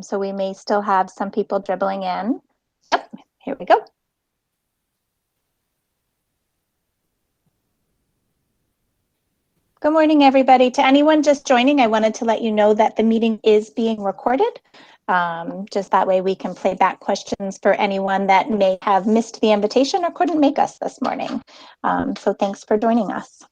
So we may still have some people dribbling in. Yep, here we go. Good morning, everybody. To anyone just joining, I wanted to let you know that the meeting is being recorded. Just that way we can play back questions for anyone that may have missed the invitation or couldn't make us this morning. So thanks for joining us.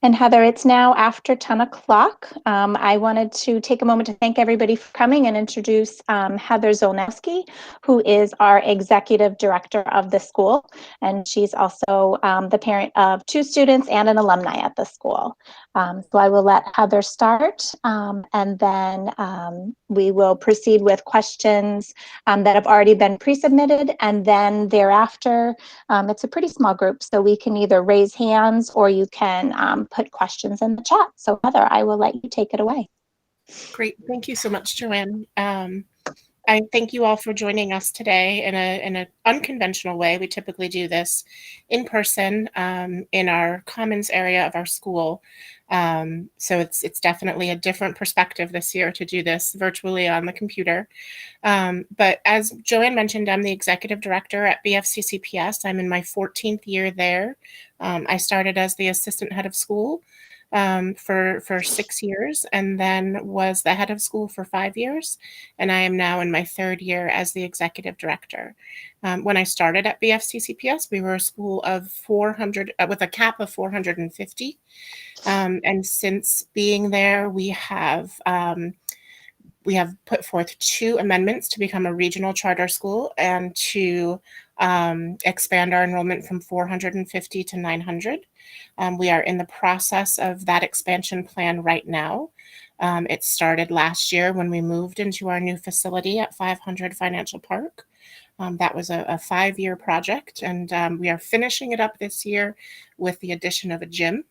And Heather, it's now after 10 o'clock. I wanted to take a moment to thank everybody for coming and introduce Heather Zolnowski, who is our executive director of the school. And she's also the parent of 2 students and an alumni at the school. So I will let Heather start, and then we will proceed with questions that have already been pre-submitted. And then thereafter, it's a pretty small group, so we can either raise hands or you can put questions in the chat. So Heather, I will let you take it away. Great. Thank you so much, Joanne. I thank you all for joining us today in an unconventional way. We typically do this in person in our commons area of our school. So it's definitely a different perspective this year to do this virtually on the computer. But as Joanne mentioned, I'm the executive director at BFCCPS. I'm in my 14th year there. I started as the assistant head of school for 6 years, and then was the head of school for 5 years. And I am now in my 3rd year as the executive director. When I started at BFCCPS, we were a school of 400 with a cap of 450. And since being there, we have put forth 2 amendments to become a regional charter school and to expand our enrollment from 450 to 900. We are in the process of that expansion plan right now. It started last year when we moved into our new facility at 500 Financial Park. That was a 5-year project, and we are finishing it up this year with the addition of a gym.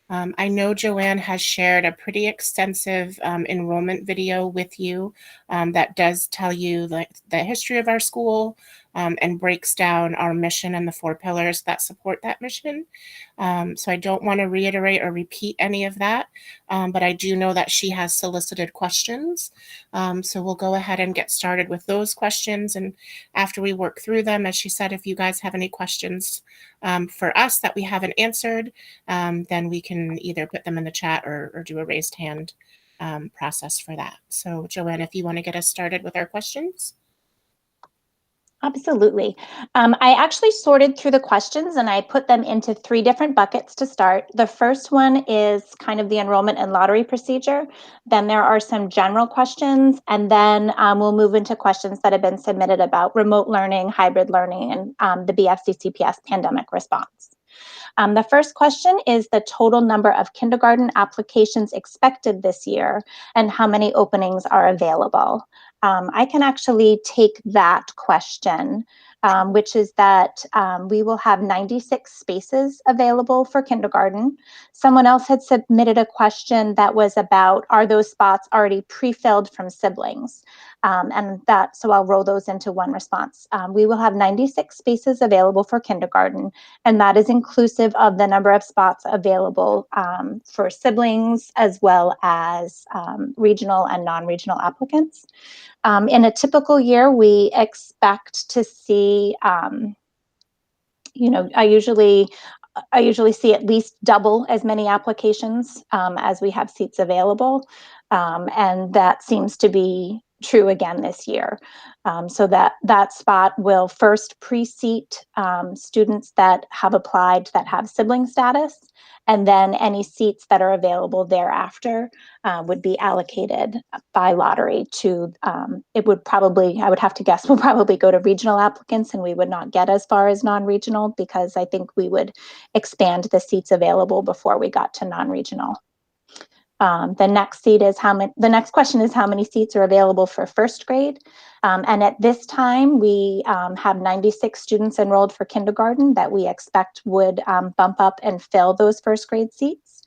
I know Joanne has shared a pretty extensive enrollment video with you that does tell you the history of our school and breaks down our mission and the 4 pillars that support that mission. So I don't want to reiterate or repeat any of that, but I do know that she has solicited questions. So we'll go ahead and get started with those questions. And after we work through them, as she said, if you guys have any questions for us that we haven't answered, then we can either put them in the chat or do a raised hand process for that. So Joanne, if you want to get us started with our questions. Absolutely. I actually sorted through the questions and I put them into 3 different buckets to start. The first one is kind of the enrollment and lottery procedure. Then there are some general questions, and then we'll move into questions that have been submitted about remote learning, hybrid learning, and the BFCCPS pandemic response. The first question is the total number of kindergarten applications expected this year and how many openings are available. I can actually take that question, which is that we will have 96 spaces available for kindergarten. Someone else had submitted a question that was about, are those spots already pre-filled from siblings? So I'll roll those into one response. We will have 96 spaces available for kindergarten, and that is inclusive of the number of spots available for siblings as well as regional and non-regional applicants. In a typical year, we expect to see, I usually see at least double as many applications as we have seats available. And that seems to be true again this year. So that spot will first pre-seat students that have applied that have sibling status, and then any seats that are available thereafter would be allocated by lottery to, I would have to guess, we'll probably go to regional applicants, and we would not get as far as non-regional because I think we would expand the seats available before we got to non-regional. The next question is how many seats are available for first grade. And at this time, we have 96 students enrolled for kindergarten that we expect would bump up and fill those first grade seats.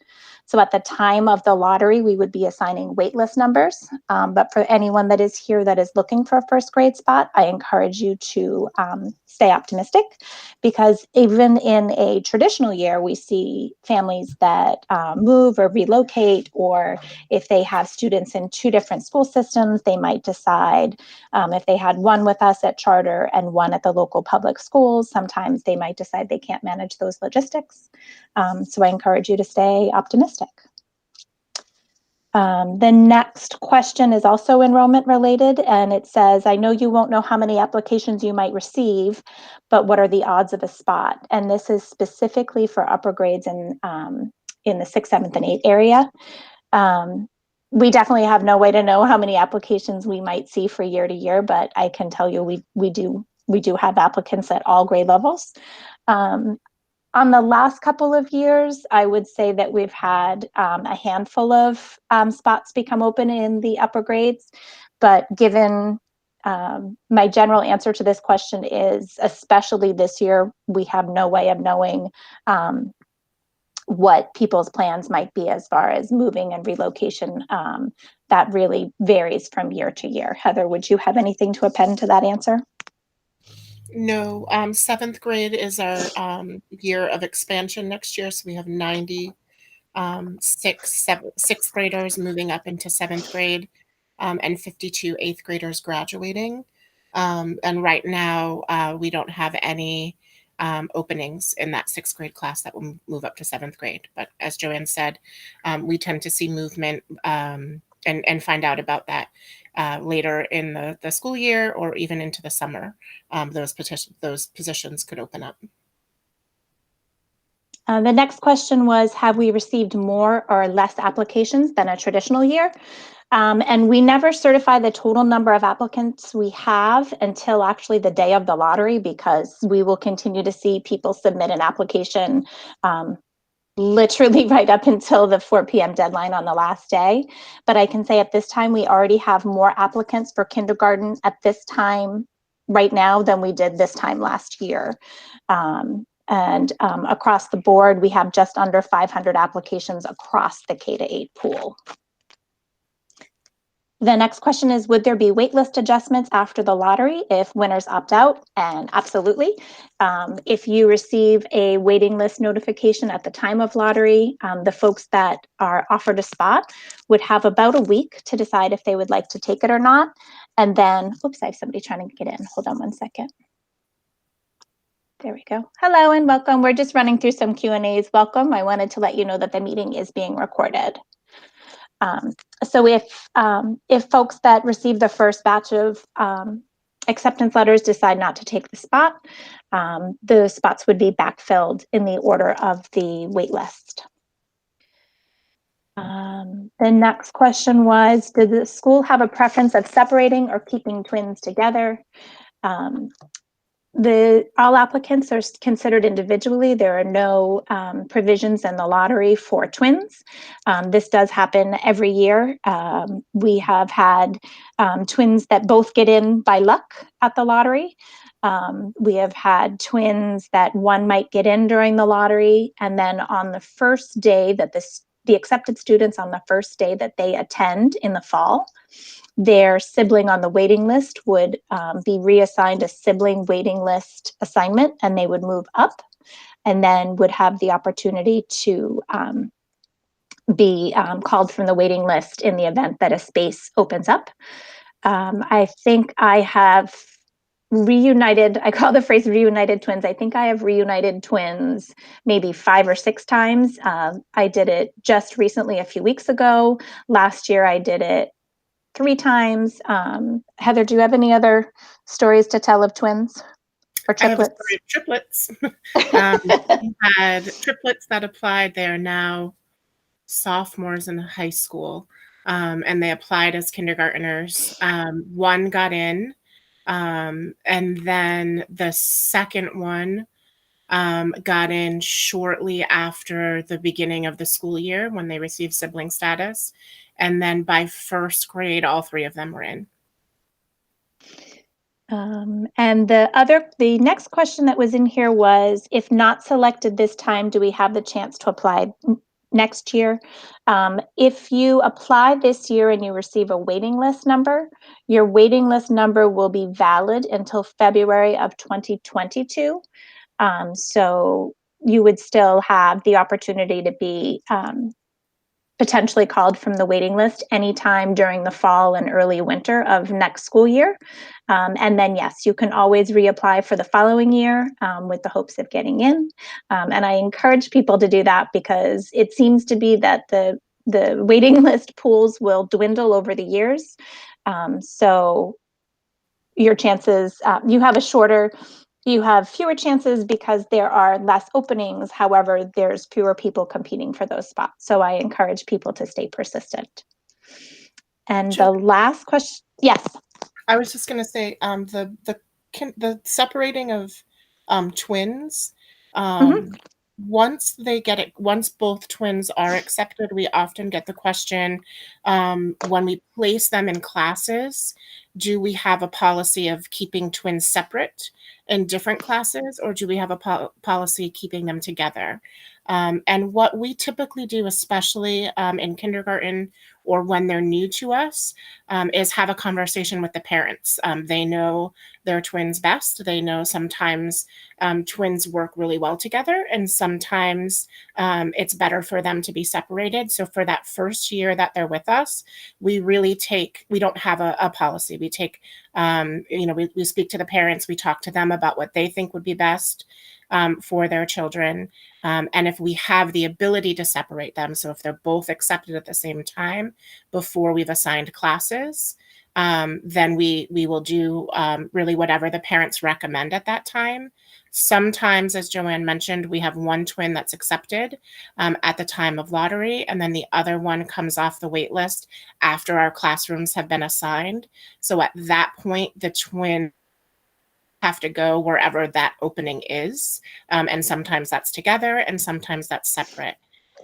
So at the time of the lottery, we would be assigning waitlist numbers. But for anyone that is here that is looking for a first grade spot, I encourage you to stay optimistic, because even in a traditional year, we see families that move or relocate, or if they have students in two different school systems, they might decide if they had one with us at charter and one at the local public schools, sometimes they might decide they can't manage those logistics. So I encourage you to stay optimistic. The next question is also enrollment related, and it says, I know you won't know how many applications you might receive, but what are the odds of a spot? And this is specifically for upper grades in the 6th, 7th, and 8th area. We definitely have no way to know how many applications we might see for year to year, but I can tell you we do have applicants at all grade levels. On the last couple of years, I would say that we've had a handful of spots become open in the upper grades, but given my general answer to this question is, especially this year, we have no way of knowing what people's plans might be as far as moving and relocation. That really varies from year to year. Heather, would you have anything to append to that answer? No, 7th grade is our year of expansion next year. So we have 90 sixth graders moving up into 7th grade, and 52 8th graders graduating. And right now, we don't have any openings in that 6th grade class that will move up to 7th grade. But as Joanne said, we tend to see movement and find out about that later in the school year or even into the summer. Those positions could open up. The next question was, have we received more or less applications than a traditional year? And we never certify the total number of applicants we have until actually the day of the lottery, because we will continue to see people submit an application literally right up until the 4 p.m. deadline on the last day. But I can say at this time, we already have more applicants for kindergarten at this time right now than we did this time last year. And across the board, we have just under 500 applications across the K-8 pool. The next question is, would there be waitlist adjustments after the lottery if winners opt out? And absolutely. If you receive a waiting list notification at the time of lottery, the folks that are offered a spot would have about a week to decide if they would like to take it or not. And then, oops, I have somebody trying to get in. Hold on one second. There we go. Hello and welcome. We're just running through some Q&As. Welcome. I wanted to let you know that the meeting is being recorded. So if folks that receive the first batch of acceptance letters decide not to take the spot, the spots would be backfilled in the order of the wait list. The next question was, did the school have a preference of separating or keeping twins together? All applicants are considered individually. There are no provisions in the lottery for twins. This does happen every year. We have had twins that both get in by luck at the lottery. We have had twins that one might get in during the lottery, and then on the first day that the accepted students on the first day that they attend in the fall, their sibling on the waiting list would be reassigned a sibling waiting list assignment, and they would move up and then would have the opportunity to be called from the waiting list in the event that a space opens up. I think I have reunited, I call the phrase reunited twins. I think I have reunited twins maybe 5 or 6 times. I did it just recently a few weeks ago. Last year I did it 3 times. Heather, do you have any other stories to tell of twins or triplets? I have triplets. We had triplets that applied. They are now sophomores in high school, and they applied as kindergartners. One got in, and then the second one got in shortly after the beginning of the school year when they received sibling status. And then by first grade, all 3 of them were in. And the next question that was in here was, if not selected this time, do we have the chance to apply next year. If you apply this year and you receive a waiting list number, your waiting list number will be valid until February of 2022. So you would still have the opportunity to be potentially called from the waiting list anytime during the fall and early winter of next school year. And then, yes, you can always reapply for the following year with the hopes of getting in. And I encourage people to do that because it seems to be that the waiting list pools will dwindle over the years. So your chances, you have fewer chances because there are less openings. However, there's fewer people competing for those spots. So I encourage people to stay persistent. And the last question, yes. I was just going to say, the separating of twins. Once both twins are accepted, we often get the question, when we place them in classes, do we have a policy of keeping twins separate in different classes, or do we have a policy keeping them together? And what we typically do, especially in kindergarten or when they're new to us, is have a conversation with the parents. They know their twins best. They know sometimes twins work really well together, and sometimes it's better for them to be separated. So for that first year that they're with us, we don't have a policy. We take, we speak to the parents, we talk to them about what they think would be best for their children. And if we have the ability to separate them, so if they're both accepted at the same time before we've assigned classes, then we will do really whatever the parents recommend at that time. Sometimes, as Joanne mentioned, we have one twin that's accepted at the time of lottery, and then the other one comes off the wait list after our classrooms have been assigned. So at that point, the twin have to go wherever that opening is. And sometimes that's together and sometimes that's separate.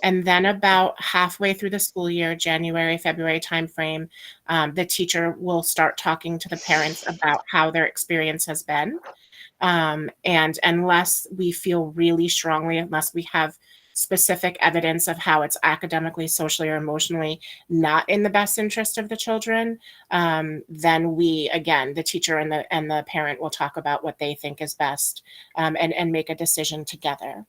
And then about halfway through the school year, January, February timeframe, the teacher will start talking to the parents about how their experience has been. And unless we feel really strongly, unless we have specific evidence of how it's academically, socially, or emotionally not in the best interest of the children, then the teacher and the parent will talk about what they think is best, and make a decision together.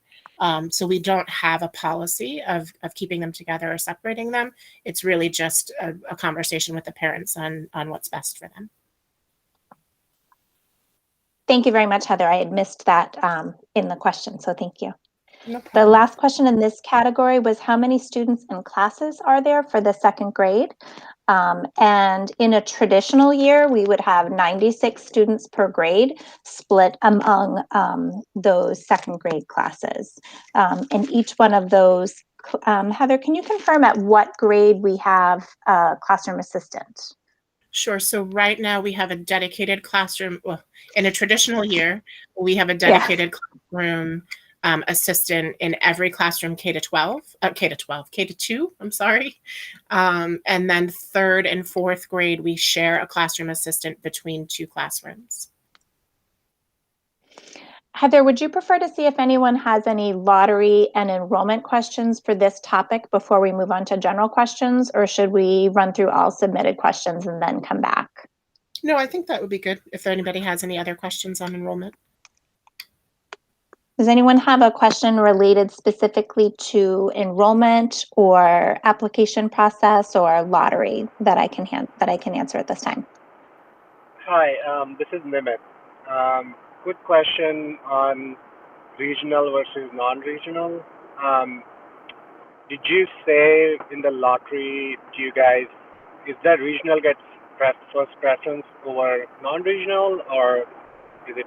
So we don't have a policy of keeping them together or separating them. It's really just a conversation with the parents on what's best for them. Thank you very much, Heather. I had missed that in the question, so thank you. No problem. The last question in this category was how many students in classes are there for the second grade? And in a traditional year, we would have 96 students per grade split among those second grade classes. And each one of those, Heather, can you confirm at what grade we have a classroom assistant? Sure. So right now we have a dedicated classroom. Well, in a traditional year, we have a dedicated classroom assistant in every classroom K to 2, I'm sorry. And then third and fourth grade, we share a classroom assistant between two classrooms. Heather, would you prefer to see if anyone has any lottery and enrollment questions for this topic before we move on to general questions, or should we run through all submitted questions and then come back? No, I think that would be good if anybody has any other questions on enrollment. Does anyone have a question related specifically to enrollment or application process or lottery that I can answer at this time? Hi, this is Nimit. Quick question on regional versus non-regional. Did you say in the lottery, is that regional gets first preference over non-regional, or is it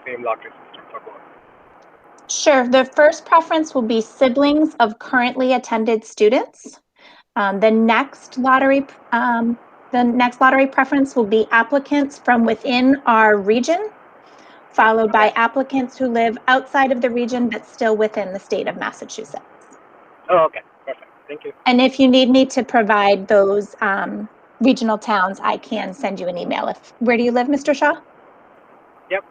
same lottery system for both? Sure. The first preference will be siblings of currently attended students. The next lottery preference will be applicants from within our region, followed by applicants who live outside of the region but still within the state of Massachusetts. Oh, okay. Perfect. Thank you. And if you need me to provide those regional towns, I can send you an email. Where do you live, Mr. Shaw? Yep.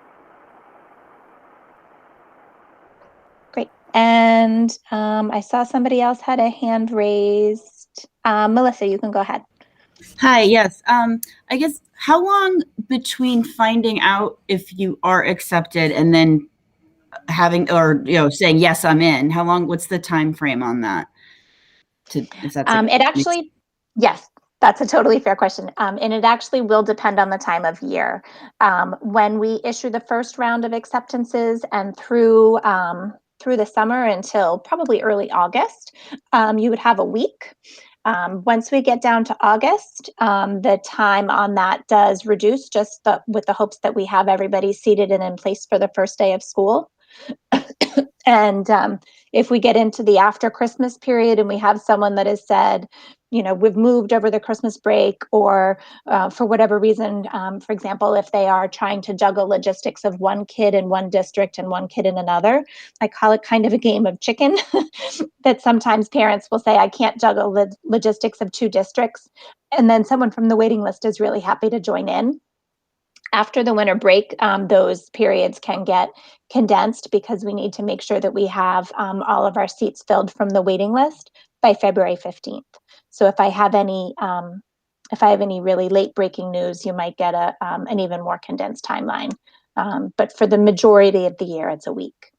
Great. And I saw somebody else had a hand raised. Melissa, you can go ahead. Hi, yes. I guess how long between finding out if you are accepted and then having, or, saying, yes, I'm in, how long, what's the time frame on that? If that's It actually, yes, that's a totally fair question. And it actually will depend on the time of year. When we issue the first round of acceptances and through the summer until probably early August, you would have a week. Once we get down to August, the time on that does reduce, just with the hopes that we have everybody seated and in place for the first day of school. And if we get into the after Christmas period and we have someone that has said, we've moved over the Christmas break, or for whatever reason, for example, if they are trying to juggle logistics of one kid in one district and one kid in another, I call it kind of a game of chicken. That sometimes parents will say, I can't juggle the logistics of two districts. And then someone from the waiting list is really happy to join in. After the winter break, those periods can get condensed because we need to make sure that we have all of our seats filled from the waiting list by February 15th. So if I have any really late breaking news, you might get an even more condensed timeline. But for the majority of the year, it's a week.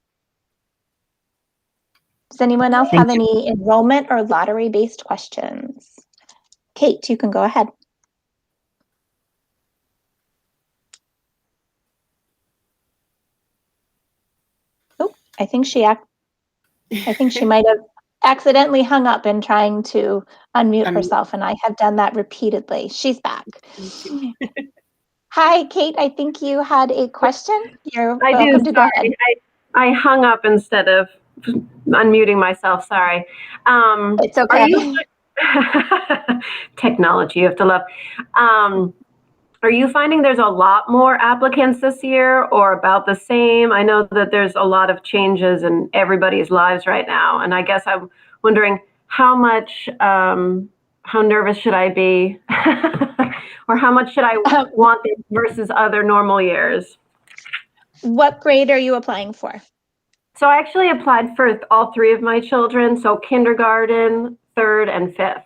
Does anyone else have any enrollment or lottery-based questions? Kate, you can go ahead. Oh, I think she might have accidentally hung up in trying to unmute herself, and I have done that repeatedly. She's back. Hi, Kate. I think you had a question. You're welcome to go ahead. I hung up instead of unmuting myself. Sorry. It's okay. Technology, you have to love. Are you finding there's a lot more applicants this year, or about the same? I know that there's a lot of changes in everybody's lives right now, and I guess I'm wondering how nervous should I be, or how much should I want this versus other normal years? What grade are you applying for? So I actually applied for all three of my children, so kindergarten, third, and fifth.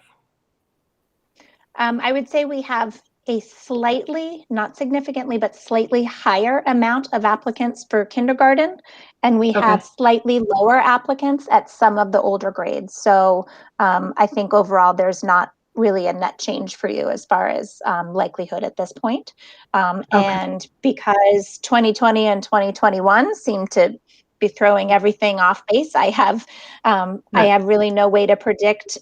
I would say we have a slightly, not significantly, but slightly higher amount of applicants for kindergarten, and we have slightly lower applicants at some of the older grades. So I think overall there's not really a net change for you as far as likelihood at this point. And because 2020 and 2021 seem to be throwing everything off base, I have really no way to predict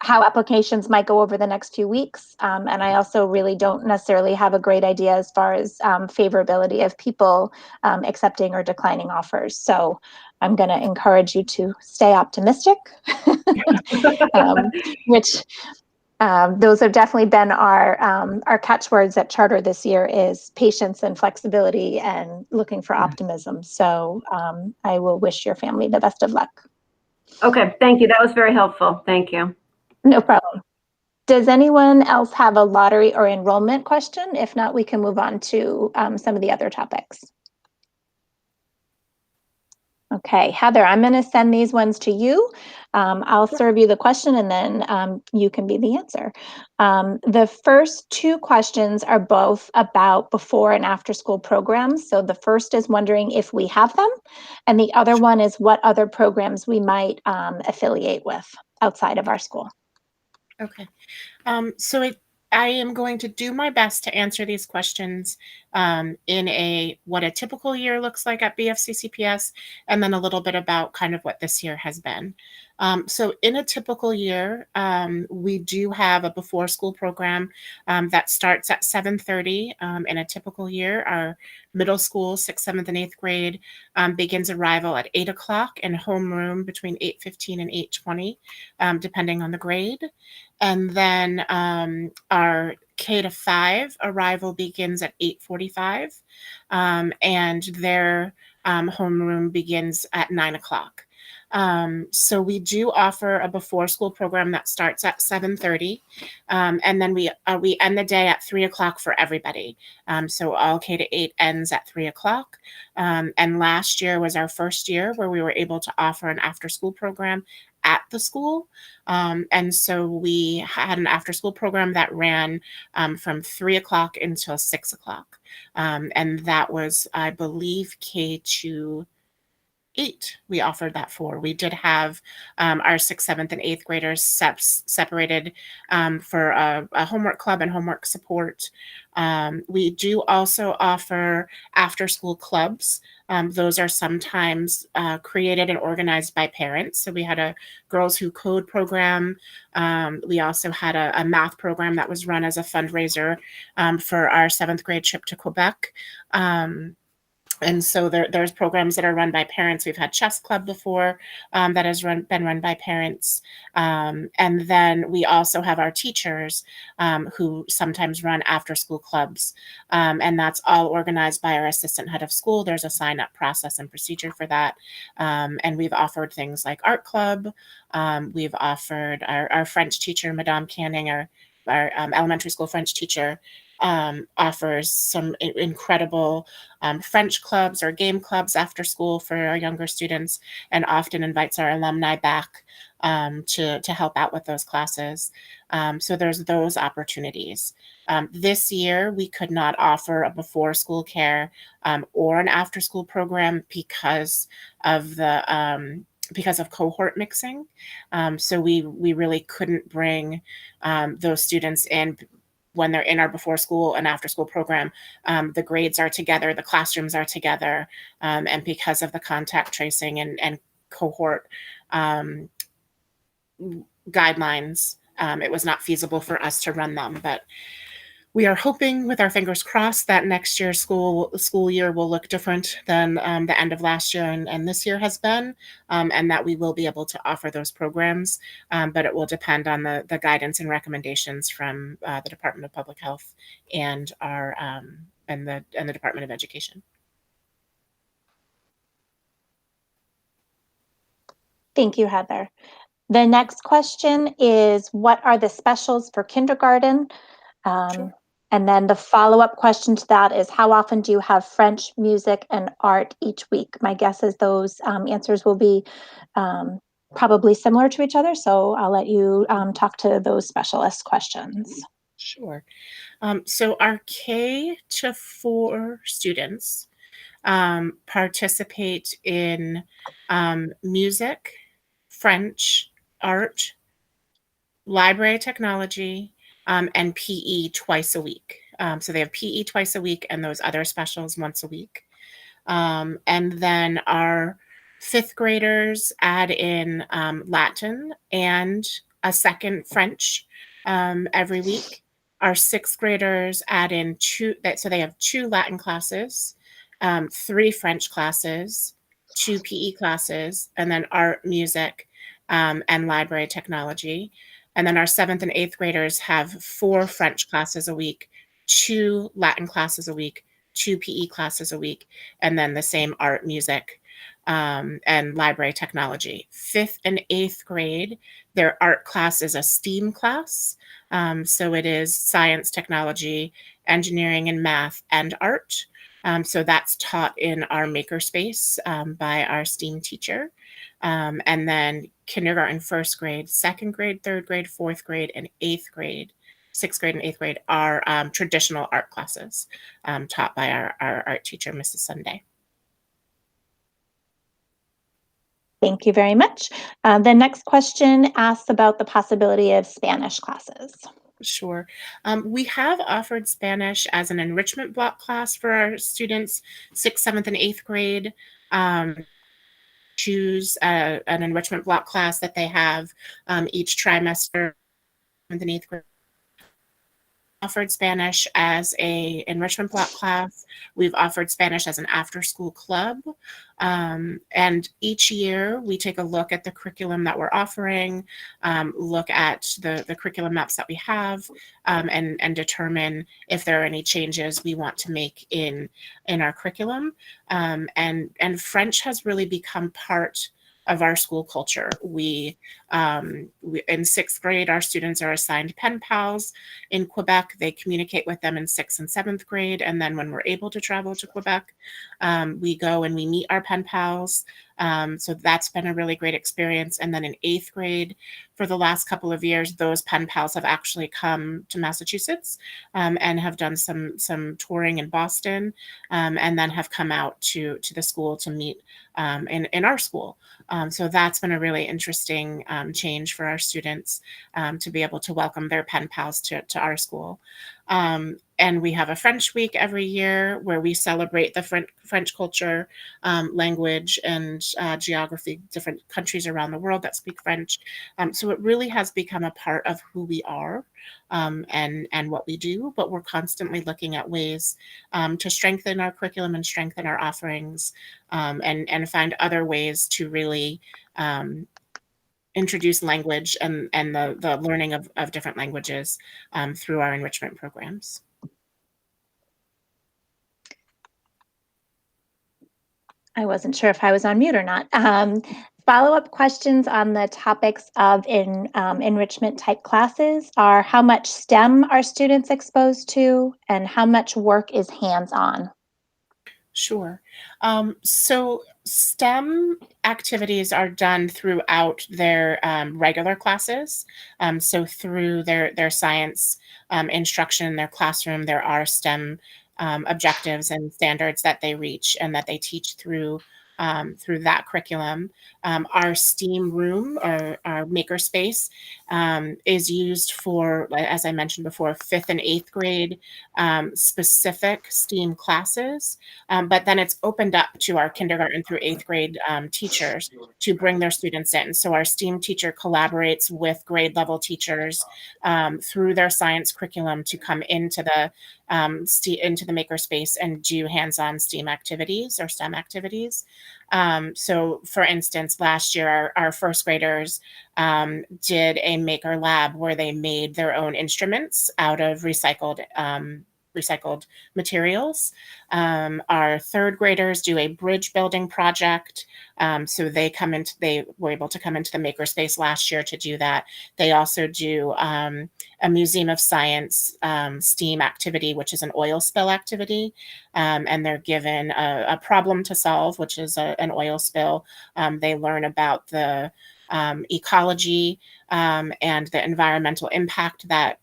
how applications might go over the next few weeks. And I also really don't necessarily have a great idea as far as favorability of people accepting or declining offers. So I'm going to encourage you to stay optimistic, which those have definitely been our catchwords at Charter this year is patience and flexibility and looking for optimism. So I will wish your family the best of luck. Okay, thank you. That was very helpful. Thank you. No problem. Does anyone else have a lottery or enrollment question? If not, we can move on to some of the other topics. Okay, Heather, I'm going to send these ones to you. I'll serve you the question and then you can be the answer. The first two questions are both about before and after school programs. So the first is wondering if we have them, and the other one is what other programs we might affiliate with outside of our school. Okay. I am going to do my best to answer these questions in what a typical year looks like at BFCCPS, and then a little bit about kind of what this year has been. So in a typical year, we do have a before school program that starts at 7:30. In a typical year, our middle school, 6th, 7th, and 8th grade begins arrival at 8 o'clock and homeroom between 8:15 and 8:20, depending on the grade. And then our K-5 arrival begins at 8:45, and their homeroom begins at 9 o'clock. So we do offer a before school program that starts at 7:30, and then we end the day at 3 o'clock for everybody. So all K-8 ends at 3 o'clock. And last year was our first year where we were able to offer an after school program at the school. And so we had an after school program that ran from 3 o'clock until 6 o'clock. And that was, I believe, K-8 we offered that for. We did have our 6th, 7th, and 8th graders separated for a homework club and homework support. We do also offer after-school clubs. Those are sometimes created and organized by parents. So we had a Girls Who Code program. We also had a math program that was run as a fundraiser for our 7th grade trip to Quebec. And so there's programs that are run by parents. We've had chess club before that has been run by parents. And then we also have our teachers who sometimes run after school clubs. And that's all organized by our assistant head of school. There's a sign up process and procedure for that. And we've offered things like art club. We've offered our French teacher, Madame Canning, our elementary school French teacher, offers some incredible French clubs or game clubs after school for our younger students, and often invites our alumni back to help out with those classes. So there's those opportunities. This year, we could not offer a before school care or an after school program because of cohort mixing. So we really couldn't bring those students in when they're in our before school and after school program. The grades are together, the classrooms are together, and because of the contact tracing and cohort guidelines, it was not feasible for us to run them. But we are hoping, with our fingers crossed, that next year's school year will look different than the end of last year and this year has been, and that we will be able to offer those programs. But it will depend on the guidance and recommendations from the Department of Public Health and our and the Department of Education. Thank you, Heather. The next question is, what are the specials for kindergarten? Sure. And then the follow-up question to that is, how often do you have French, music, and art each week? My guess is those answers will be probably similar to each other, so I'll let you talk to those specialist questions. Sure. So our K-4 students participate in music, French, art, library technology, and PE twice a week. So they have PE twice a week and those other specials once a week. And then our 5th graders add in Latin and a second French every week. Our 6th graders add in so they have 2 Latin classes, 3 French classes, 2 PE classes, and then art, music, and library technology. And then our 7th and 8th graders have 4 French classes a week, 2 Latin classes a week, 2 PE classes a week, and then the same art, music, and library technology. 5th and 8th grade, their art class is a STEAM class. So it is science, technology, engineering, and math, and art. So that's taught in our makerspace by our STEAM teacher. And then kindergarten, 1st grade, 2nd grade, 3rd grade, 4th grade, and 8th grade, 6th grade and 8th grade are traditional art classes taught by our art teacher, Mrs. Sunday. Thank you very much. The next question asks about the possibility of Spanish classes. Sure. We have offered Spanish as an enrichment block class for our students, 6th, 7th, and 8th grade. Choose an enrichment block class that they have each trimester, 7th and 8th grade. Offered Spanish as a enrichment block class. We've offered Spanish as an after-school club. And each year we take a look at the curriculum that we're offering, look at the curriculum maps that we have, and determine if there are any changes we want to make in our curriculum. And French has really become part our school culture. We in 6th grade, our students are assigned pen pals in Quebec. They communicate with them in 6th and 7th grade. And then when we're able to travel to Quebec, we go and we meet our pen pals. So that's been a really great experience. And then in 8th grade, for the last couple of years, those pen pals have actually come to Massachusetts and have done some touring in Boston, and then have come out to the school to meet in our school. So that's been a really interesting change for our students to be able to welcome their pen pals to our school. And we have a French week every year where we celebrate the French culture, language, and geography, different countries around the world that speak French. So it really has become a part of who we are and what we do, but we're constantly looking at ways to strengthen our curriculum and strengthen our offerings, and find other ways to really introduce language and the learning of different languages through our enrichment programs. I wasn't sure if I was on mute or not. Follow-up questions on the topics of enrichment type classes are how much STEM are students exposed to and how much work is hands-on? Sure. So STEM activities are done throughout their regular classes. So through their science instruction in their classroom, there are STEM objectives and standards that they reach and that they teach through that curriculum. Our STEAM room, or our makerspace, is used for, as I mentioned before, 5th and 8th grade specific STEAM classes. But then it's opened up to our kindergarten through 8th grade teachers to bring their students in. So our STEAM teacher collaborates with grade level teachers through their science curriculum to come into the makerspace and do hands-on STEAM activities or STEM activities. So for instance, last year, our 1st graders did a maker lab where they made their own instruments out of recycled materials. Our 3rd graders do a bridge building project. So they were able to come into the makerspace last year to do that. They also do a Museum of Science STEAM activity, which is an oil spill activity. And they're given a problem to solve, which is an oil spill. They learn about the ecology and the environmental impact that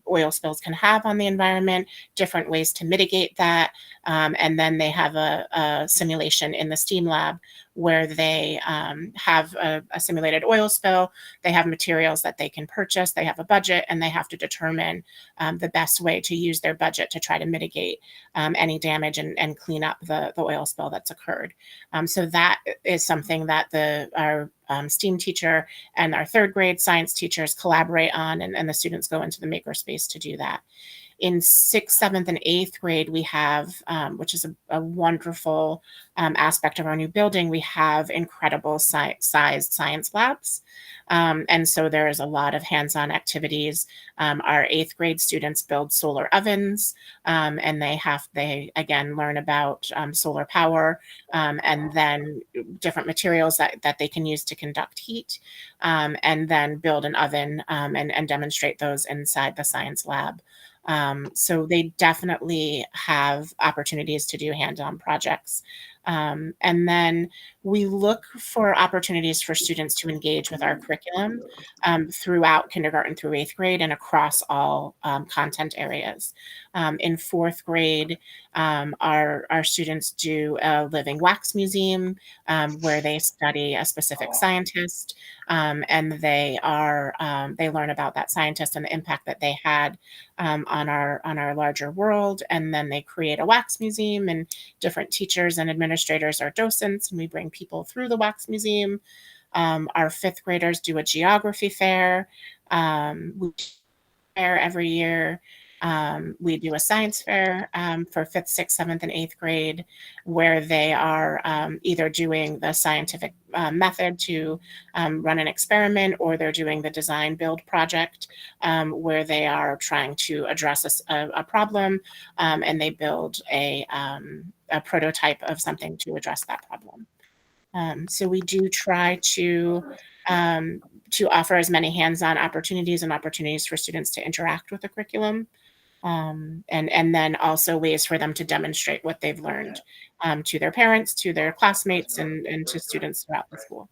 oil spills can have on the environment, different ways to mitigate that. And then they have a simulation in the STEAM lab where they have a simulated oil spill. They have materials that they can purchase. They have a budget, and they have to determine the best way to use their budget to try to mitigate any damage and clean up the oil spill that's occurred. So that is something that our STEAM teacher and our 3rd grade science teachers collaborate on, and the students go into the makerspace to do that. In 6th, 7th, and 8th grade, we have, which is a wonderful aspect of our new building, we have incredible sized science labs. And so there is a lot of hands-on activities. Our 8th grade students build solar ovens, and they again learn about solar power, and then different materials that they can use to conduct heat, and then build an oven and demonstrate those inside the science lab. So they definitely have opportunities to do hands-on projects. And then we look for opportunities for students to engage with our curriculum throughout kindergarten through 8th grade and across all content areas. In 4th grade, our students do a living wax museum where they study a specific scientist, and they learn about that scientist and the impact that they had on our larger world. And then they create a wax museum, and different teachers and administrators are docents, and we bring people through the wax museum. Our 5th graders do a geography fair. We fair every year. We do a science fair for 5th, 6th, 7th, and 8th grade, where they are either doing the scientific method to run an experiment, or they're doing the design build project where they are trying to address a problem, and they build a prototype of something to address that problem. So we do try to offer as many hands-on opportunities and opportunities for students to interact with the curriculum, and then also ways for them to demonstrate what they've learned to their parents, to their classmates, and to students throughout the school.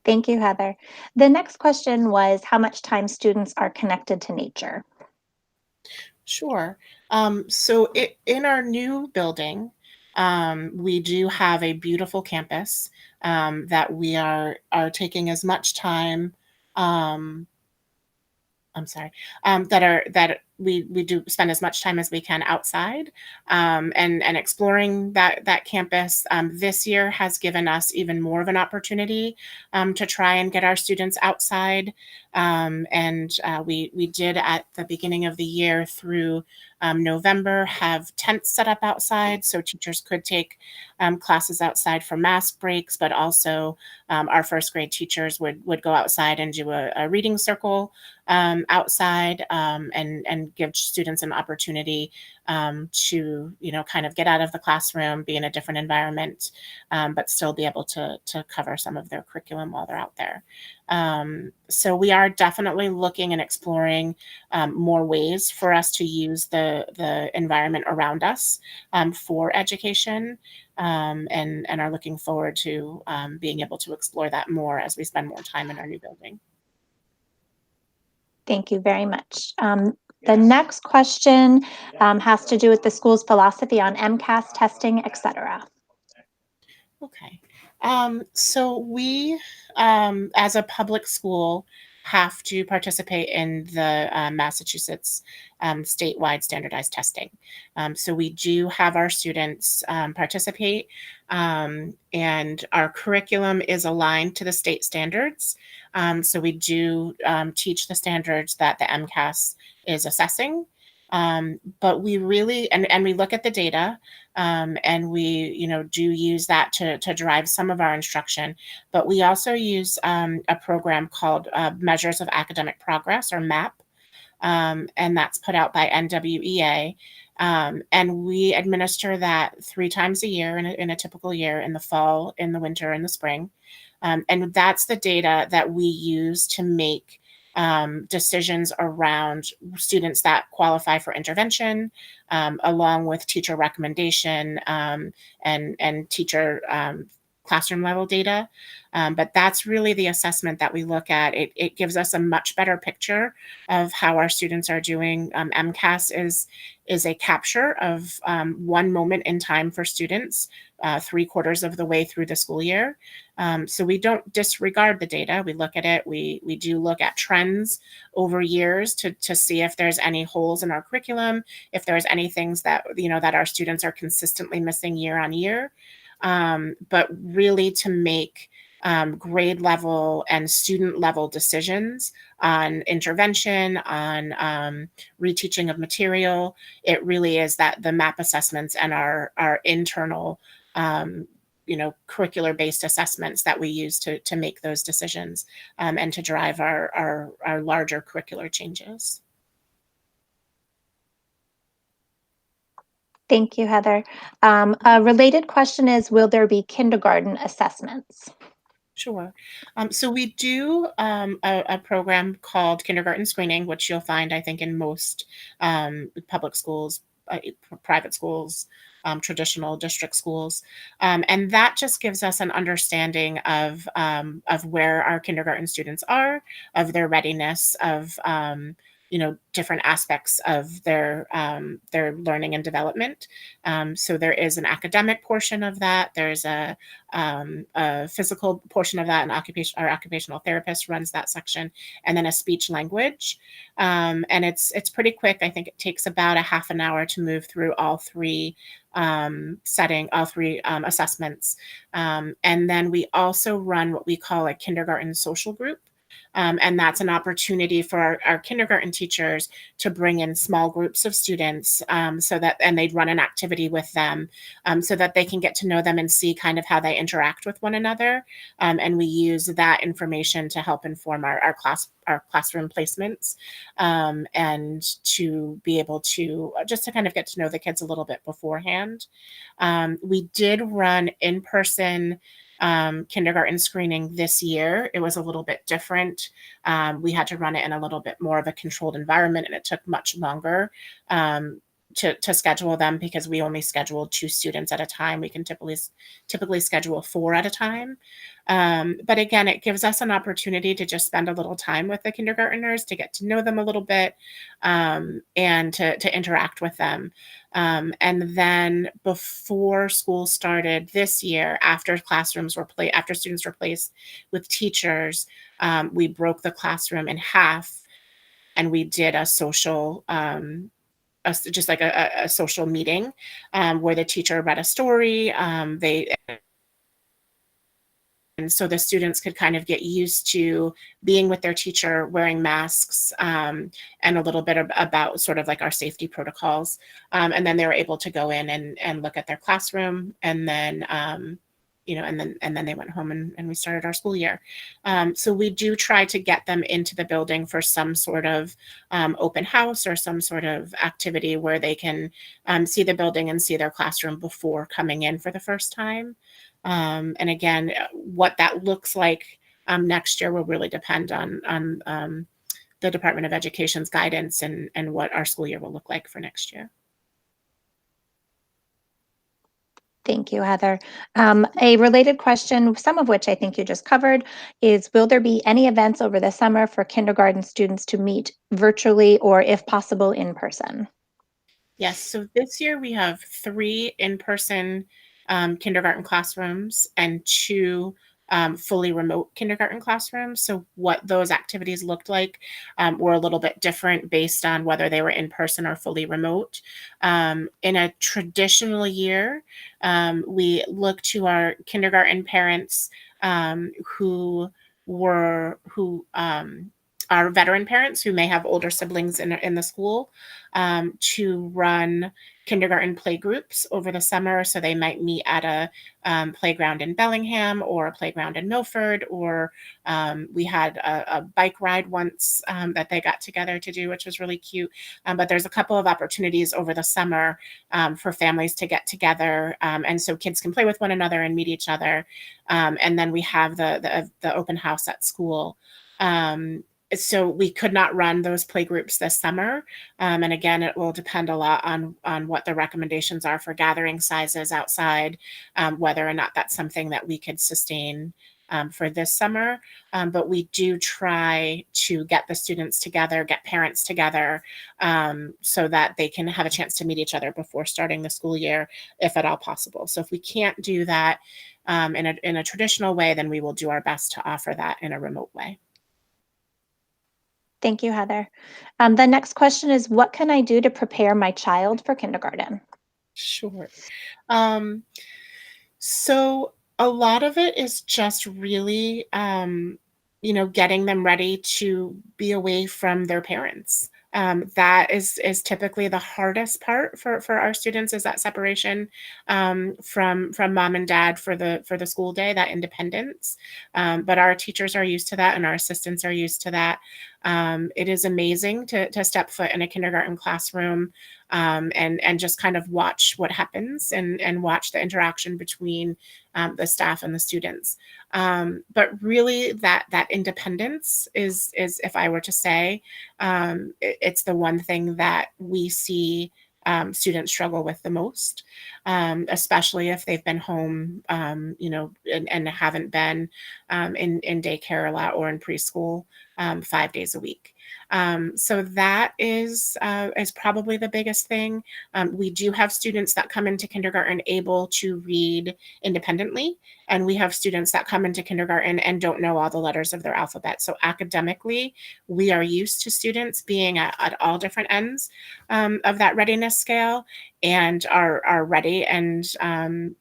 Thank you, Heather. The next question was how much time students are connected to nature. Sure. So in our new building, we do have a beautiful campus that we are taking as much time. I'm sorry. That we do spend as much time as we can outside, and exploring that campus. This year has given us even more of an opportunity to try and get our students outside. And we did at the beginning of the year through November have tents set up outside so teachers could take classes outside for mask breaks, but also our first grade teachers would go outside and do a reading circle outside, and give students an opportunity to kind of get out of the classroom, be in a different environment, but still be able to cover some of their curriculum while they're out there. So we are definitely looking and exploring more ways for us to use the environment around us for education, and are looking forward to being able to explore that more as we spend more time in our new building. Thank you very much. The next question has to do with the school's philosophy on MCAS testing, etc. Okay. So we, as a public school, have to participate in the Massachusetts statewide standardized testing. So we do have our students participate, and our curriculum is aligned to the state standards. So we do teach the standards that the MCAS is assessing. But we really, and we look at the data, and we do use that to drive some of our instruction, but we also use a program called Measures of Academic Progress, or MAP, and that's put out by NWEA, and we administer that 3 times a year in a typical year, in the fall, in the winter, and the spring, and that's the data that we use to make decisions around students that qualify for intervention, along with teacher recommendation, and teacher classroom level data. But that's really the assessment that we look at. It gives us a much better picture of how our students are doing. MCAS is a capture of one moment in time for students, 3/4 of the way through the school year. So we don't disregard the data. We look at it. We do look at trends over years to see if there's any holes in our curriculum, if there's any things that that our students are consistently missing year on year. But really to make grade level and student level decisions on intervention, on reteaching of material. It really is that the MAP assessments and our internal curricular based assessments that we use to make those decisions, and to drive our larger curricular changes. Thank you, Heather. A related question is, will there be kindergarten assessments? Sure. So we do a program called Kindergarten Screening, which you'll find, I think, in most public schools, private schools, traditional district schools, and that just gives us an understanding of where our kindergarten students are, of their readiness, of different aspects of their learning and development. So there is an academic portion of that. There's a physical portion of that, and our occupational therapist runs that section, and then a speech language. And it's pretty quick. I think it takes about a half an hour to move through all three assessments. And then we also run what we call a kindergarten social group And that's an opportunity for our kindergarten teachers to bring in small groups of students and they'd run an activity with them so that they can get to know them and see kind of how they interact with one another. And we use that information to help inform our classroom placements and to be able to just to kind of get to know the kids a little bit beforehand. We did run in-person kindergarten screening this year. It was a little bit different. We had to run it in a little bit more of a controlled environment, and it took much longer to schedule them because we only scheduled 2 students at a time. We can typically schedule 4 at a time. But again, it gives us an opportunity to just spend a little time with the kindergartners, to get to know them a little bit, and to interact with them. And then before school started this year, after students were placed with teachers, we broke the classroom in half, and we did a social just like a social meeting where the teacher read a story. And so the students could kind of get used to being with their teacher, wearing masks, and a little bit about sort of like our safety protocols. And then they were able to go in and look at their classroom, and then and then they went home and we started our school year. So we do try to get them into the building for some sort of open house or some sort of activity where they can see the building and see their classroom before coming in for the first time. And again, what that looks like next year will really depend on the Department of Education's guidance and what our school year will look like for next year. Thank you, Heather. A related question, some of which I think you just covered, is will there be any events over the summer for kindergarten students to meet virtually or, if possible, in person? Yes, so this year we have 3 in-person kindergarten classrooms and 2 fully remote kindergarten classrooms. So what those activities looked like were a little bit different based on whether they were in person or fully remote. In a traditional year, we look to our kindergarten parents who are veteran parents who may have older siblings in the school to run kindergarten play groups over the summer. So they might meet at a playground in Bellingham or a playground in Milford, or we had a bike ride once that they got together to do, which was really cute. But there's a couple of opportunities over the summer for families to get together, and so kids can play with one another and meet each other. And then we have the open house at school. So we could not run those play groups this summer. And again, it will depend a lot on what the recommendations are for gathering sizes outside, whether or not that's something that we could sustain for this summer. But we do try to get the students together, get parents together, so that they can have a chance to meet each other before starting the school year, if at all possible. So if we can't do that in a traditional way, then we will do our best to offer that in a remote way. Thank you, Heather. The next question is, what can I do to prepare my child for kindergarten? Sure. So a lot of it is just really, getting them ready to be away from their parents. That is typically the hardest part for our students, is that separation from mom and dad for the school day, that independence. But our teachers are used to that, and our assistants are used to that. It is amazing to step foot in a kindergarten classroom and just kind of watch what happens and watch the interaction between the staff and the students. But really, that independence is, if I were to say, it's the one thing that we see students struggle with the most, especially if they've been home, and haven't been in daycare a lot or in preschool 5 days a week. So that is probably the biggest thing. We do have students that come into kindergarten able to read independently, and we have students that come into kindergarten and don't know all the letters of their alphabet. So academically, we are used to students being at all different ends of that readiness scale. and are ready and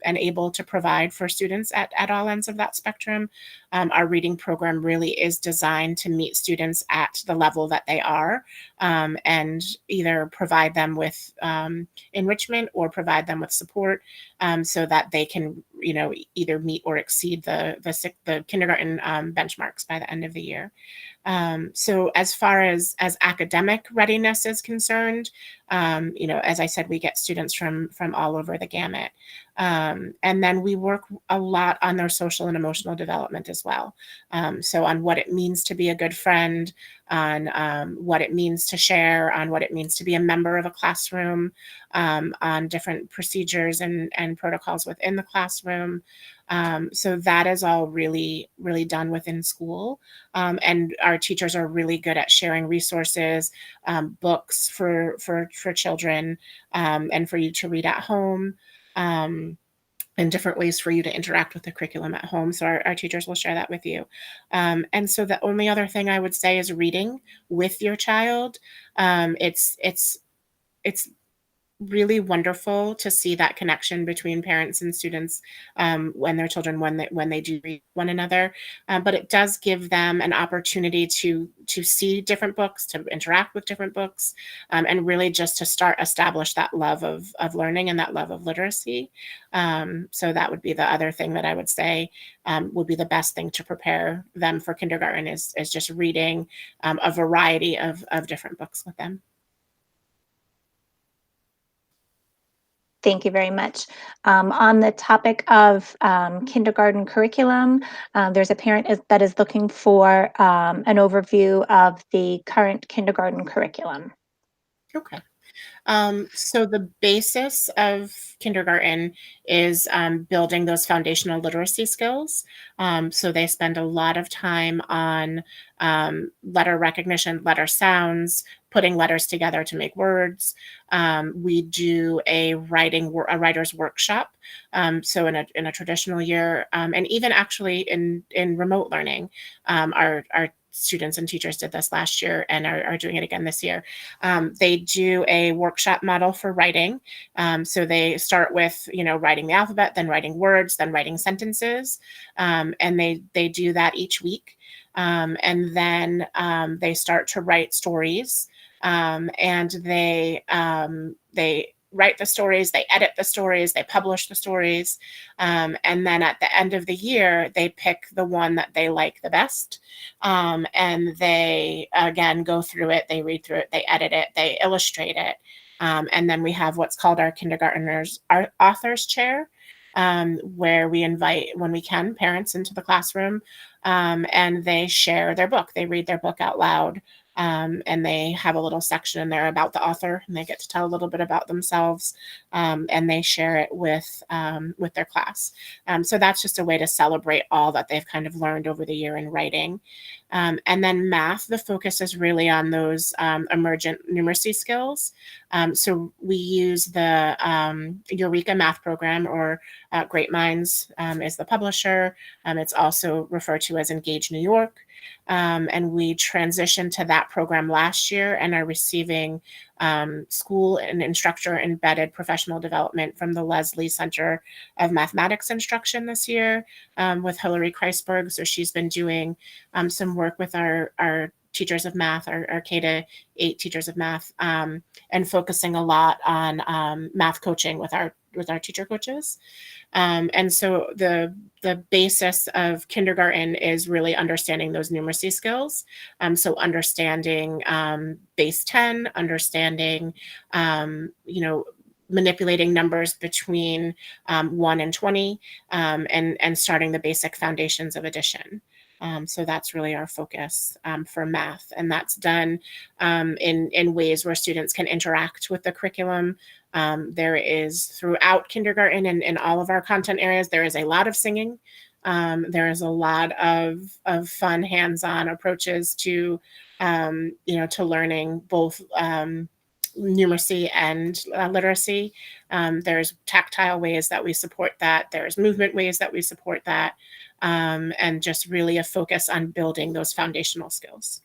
able to provide for students at all ends of that spectrum. Our reading program really is designed to meet students at the level that they are, and either provide them with enrichment or provide them with support, so that they can, either meet or exceed the kindergarten benchmarks by the end of the year. So as far as academic readiness is concerned, as I said, we get students from all over the gamut. And then we work a lot on their social and emotional development as well. So on what it means to be a good friend, on what it means to share, on what it means to be a member of a classroom, on different procedures and protocols within the classroom. So that is all really, really done within school. And our teachers are really good at sharing resources, books for children, and for you to read at home, and different ways for you to interact with the curriculum at home. So our teachers will share that with you. And so the only other thing I would say is reading with your child. It's really wonderful to see that connection between parents and students, when their children, when they do read one another. But it does give them an opportunity to see different books, to interact with different books, and really just to establish that love of learning and that love of literacy. So that would be the other thing that I would say would be the best thing to prepare them for kindergarten is just reading a variety of different books with them. Thank you very much. On the topic of kindergarten curriculum, there's a parent that is looking for an overview of the current kindergarten curriculum. Okay. So the basis of kindergarten is building those foundational literacy skills. So they spend a lot of time on letter recognition, letter sounds, putting letters together to make words. We do a writer's workshop. So in a traditional year, and even actually in remote learning, our students and teachers did this last year and are doing it again this year. They do a workshop model for writing. So they start with, writing the alphabet, then writing words, then writing sentences. And they do that each week. And then they start to write stories. And they write the stories, they edit the stories, they publish the stories. And then at the end of the year, they pick the one that they like the best. And they, again, go through it, they read through it, they edit it, they illustrate it. And then we have what's called our our author's chair, where we invite, when we can, parents into the classroom, and they share their book. They read their book out loud. And they have a little section in there about the author, and they get to tell a little bit about themselves, and they share it with their class. So that's just a way to celebrate all that they've kind of learned over the year in writing. And then math, the focus is really on those emergent numeracy skills. So we use the Eureka math program, or Great Minds is the publisher. It's also referred to as Engage New York. And we transitioned to that program last year and are receiving school and instructor embedded professional development from the Leslie Center of Mathematics Instruction this year, with Hilary Kreisberg. So she's been doing some work with our teachers of math, our K-8 teachers of math, and focusing a lot on math coaching with our teacher coaches. And so the basis of kindergarten is really understanding those numeracy skills. So understanding base 10, understanding, manipulating numbers between 1 and 20, and starting the basic foundations of addition. So that's really our focus for math. And that's done in ways where students can interact with the curriculum. There is, throughout kindergarten and in all of our content areas, there is a lot of singing. There is a lot of fun hands-on approaches to learning both numeracy and literacy. There's tactile ways that we support that. There's movement ways that we support that. And just really a focus on building those foundational skills.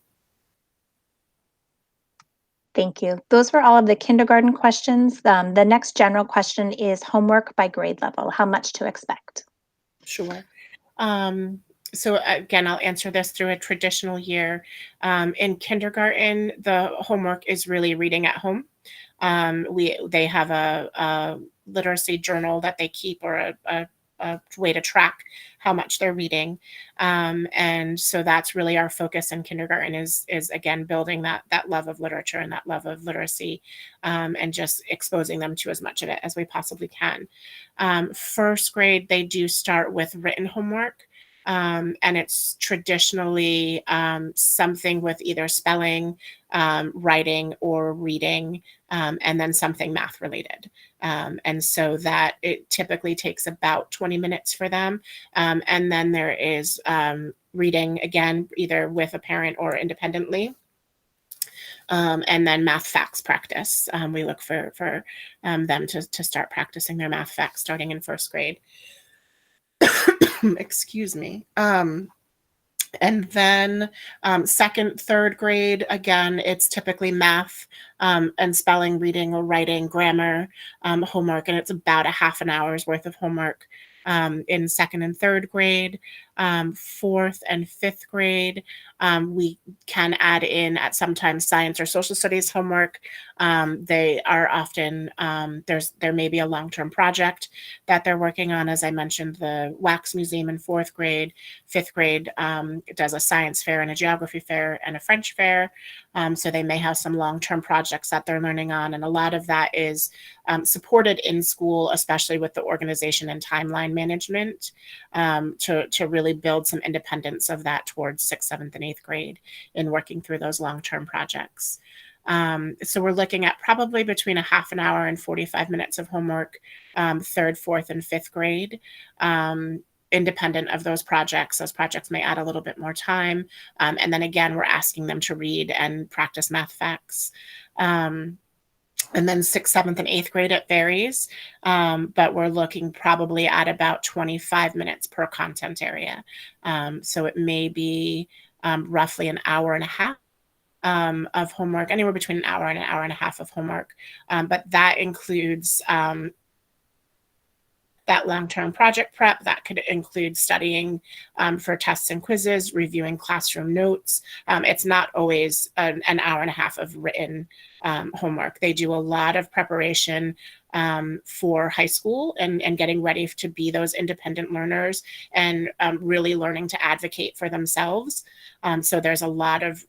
Thank you. Those were all of the kindergarten questions. The next general question is homework by grade level. How much to expect? Sure. So again, I'll answer this through a traditional year. In kindergarten, the homework is really reading at home. They have a literacy journal that they keep, or a way to track how much they're reading. And so that's really our focus in kindergarten is again, building that love of literature and that love of literacy, and just exposing them to as much of it as we possibly can. First grade, they do start with written homework. And it's traditionally something with either spelling, writing, or reading, and then something math related. And so that it typically takes about 20 minutes for them. And then there is reading, again, either with a parent or independently. And then math facts practice. We look for them to start practicing their math facts starting in first grade. Excuse me. And then second, third grade, again, it's typically math and spelling, reading or writing, grammar homework, and it's about a half an hour's worth of homework in second and third grade. Fourth and fifth grade, we can add in at sometimes science or social studies homework. They are often, there may be a long-term project that they're working on. As I mentioned, the Wax Museum in fourth grade. Fifth grade does a science fair and a geography fair and a French fair. So they may have some long-term projects that they're learning on. And a lot of that is supported in school, especially with the organization and timeline management, to really build some independence of that towards sixth, seventh, and eighth grade in working through those long-term projects. So we're looking at probably between a half an hour and 45 minutes of homework, third, fourth, and fifth grade. Independent of those projects may add a little bit more time. And then again, we're asking them to read and practice math facts. And then sixth, seventh, and eighth grade, it varies. But we're looking probably at about 25 minutes per content area. So it may be roughly an hour and a half of homework, anywhere between an hour and a half of homework. But that includes that long-term project prep. That could include studying for tests and quizzes, reviewing classroom notes. It's not always an hour and a half of written homework. They do a lot of preparation for high school and getting ready to be those independent learners and really learning to advocate for themselves. So there's a lot of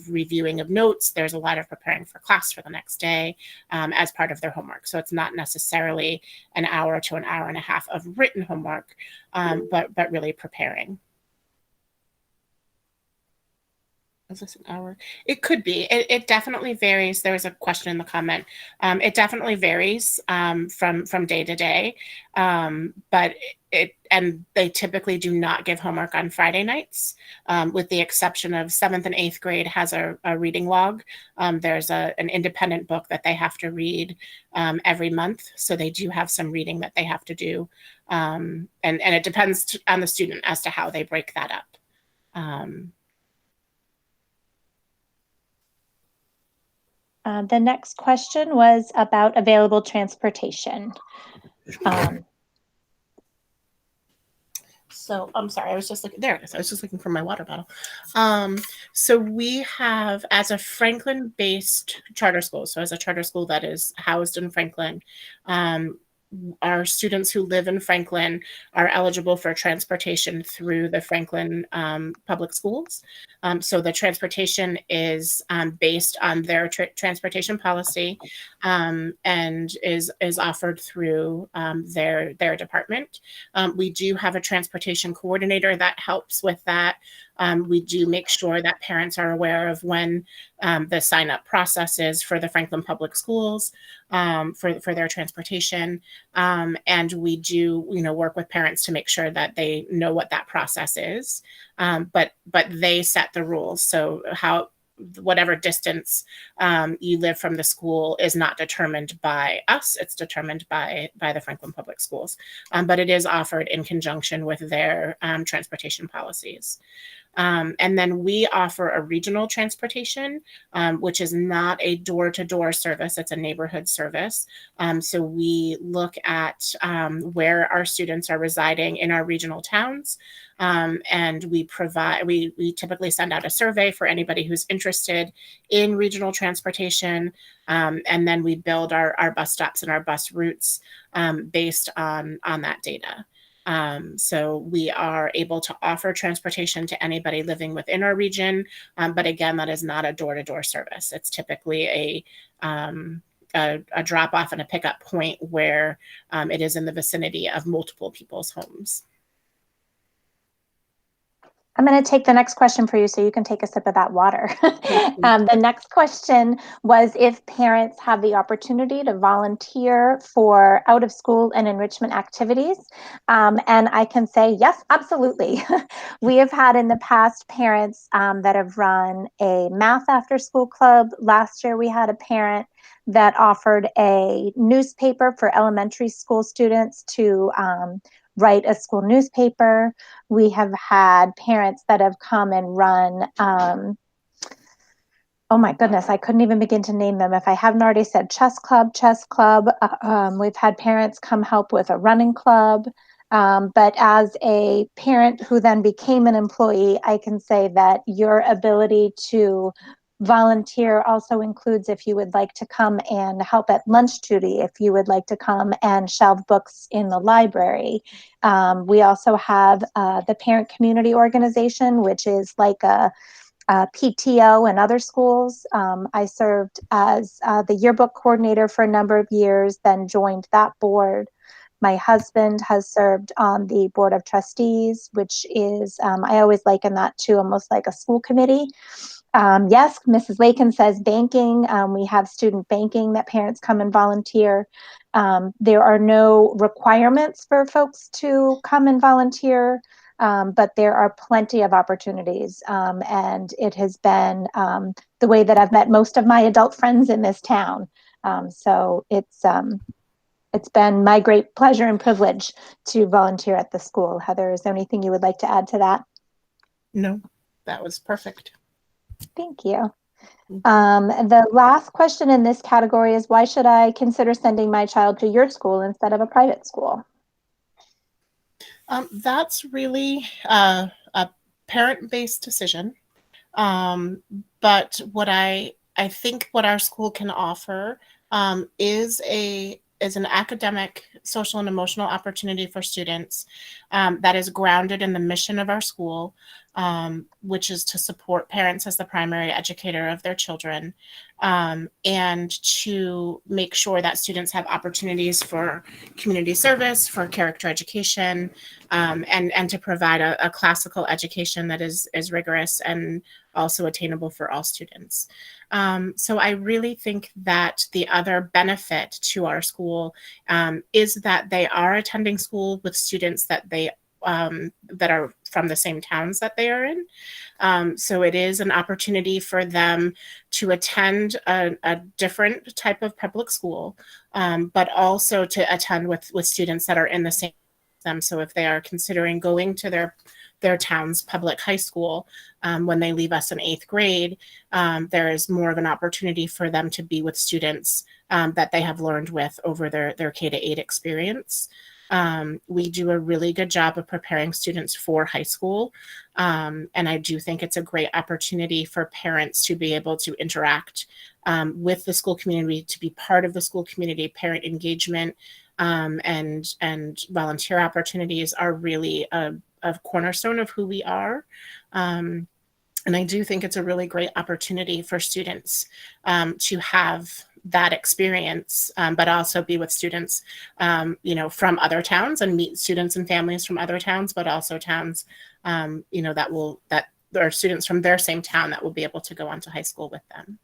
reviewing of notes. There's a lot of preparing for class for the next day as part of their homework. So it's not necessarily an hour to an hour and a half of written homework, but really preparing. Is this an hour? It could be. It definitely varies. There was a question in the comment. It definitely varies from day to day, but and they typically do not give homework on Friday nights, with the exception of seventh and eighth grade has a reading log. There's an independent book that they have to read every month, so they do have some reading that they have to do, and it depends on the student as to how they break that up. The next question was about available transportation. So I'm sorry, I was just looking, there it is. I was just looking for my water bottle. So we have, as a Franklin-based charter school, so as a charter school that is housed in Franklin, our students who live in Franklin are eligible for transportation through the Franklin public schools. So the transportation is based on their transportation policy and is offered through their department. We do have a transportation coordinator that helps with that. We do make sure that parents are aware of when the sign-up process is for the Franklin Public Schools for their transportation. And we do, work with parents to make sure that they know what that process is. But they set the rules. So whatever distance you live from the school is not determined by us. It's determined by the Franklin Public Schools. But it is offered in conjunction with their transportation policies. And then we offer a regional transportation, which is not a door-to-door service. It's a neighborhood service. So we look at where our students are residing in our regional towns. And we typically send out a survey for anybody who's interested in regional transportation. And then we build our bus stops and our bus routes based on that data. So we are able to offer transportation to anybody living within our region. But again, that is not a door-to-door service. It's typically a drop off and a pickup point where it is in the vicinity of multiple people's homes. I'm going to take the next question for you so you can take a sip of that water. The next question was if parents have the opportunity to volunteer for out of school and enrichment activities. And I can say, yes, absolutely. We have had in the past parents that have run a math after school club. Last year, we had a parent that offered a newspaper for elementary school students to write a school newspaper. We have had parents that have come and run, oh my goodness, I couldn't even begin to name them. If I haven't already said chess club. We've had parents come help with a running club. But as a parent who then became an employee, I can say that your ability to volunteer also includes if you would like to come and help at lunch duty, if you would like to come and shelve books in the library. We also have the Parent Community Organization, which is like a PTO in other schools. I served as the yearbook coordinator for a number of years, then joined that board. My husband has served on the board of trustees, which is, I always liken that to almost like a school committee. Yes, Mrs. Lakin says banking. We have student banking that parents come and volunteer. There are no requirements for folks to come and volunteer, but there are plenty of opportunities. And it has been the way that I've met most of my adult friends in this town. So it's been my great pleasure and privilege to volunteer at the school. Heather, is there anything you would like to add to that? No, that was perfect. Thank you. The last question in this category is, why should I consider sending my child to your school instead of a private school? That's really a parent-based decision. But what I think what our school can offer is an academic, social, and emotional opportunity for students that is grounded in the mission of our school, which is to support parents as the primary educator of their children, and to make sure that students have opportunities for community service, for character education, and to provide a classical education that is rigorous and also attainable for all students. So I really think that the other benefit to our school is that they are attending school with students that are from the same towns that they are in. So it is an opportunity for them to attend a different type of public school, but also to attend with students that are in the same them. So if they are considering going to their town's public high school when they leave us in 8th grade, there is more of an opportunity for them to be with students that they have learned with over their K-8 experience. We do a really good job of preparing students for high school. And I do think it's a great opportunity for parents to be able to interact with the school community, to be part of the school community. Parent engagement and volunteer opportunities are really a cornerstone of who we are. And I do think it's a really great opportunity for students to have that experience, but also be with students, from other towns and meet students and families from other towns, but also towns, that are students from their same town that will be able to go on to high school with them.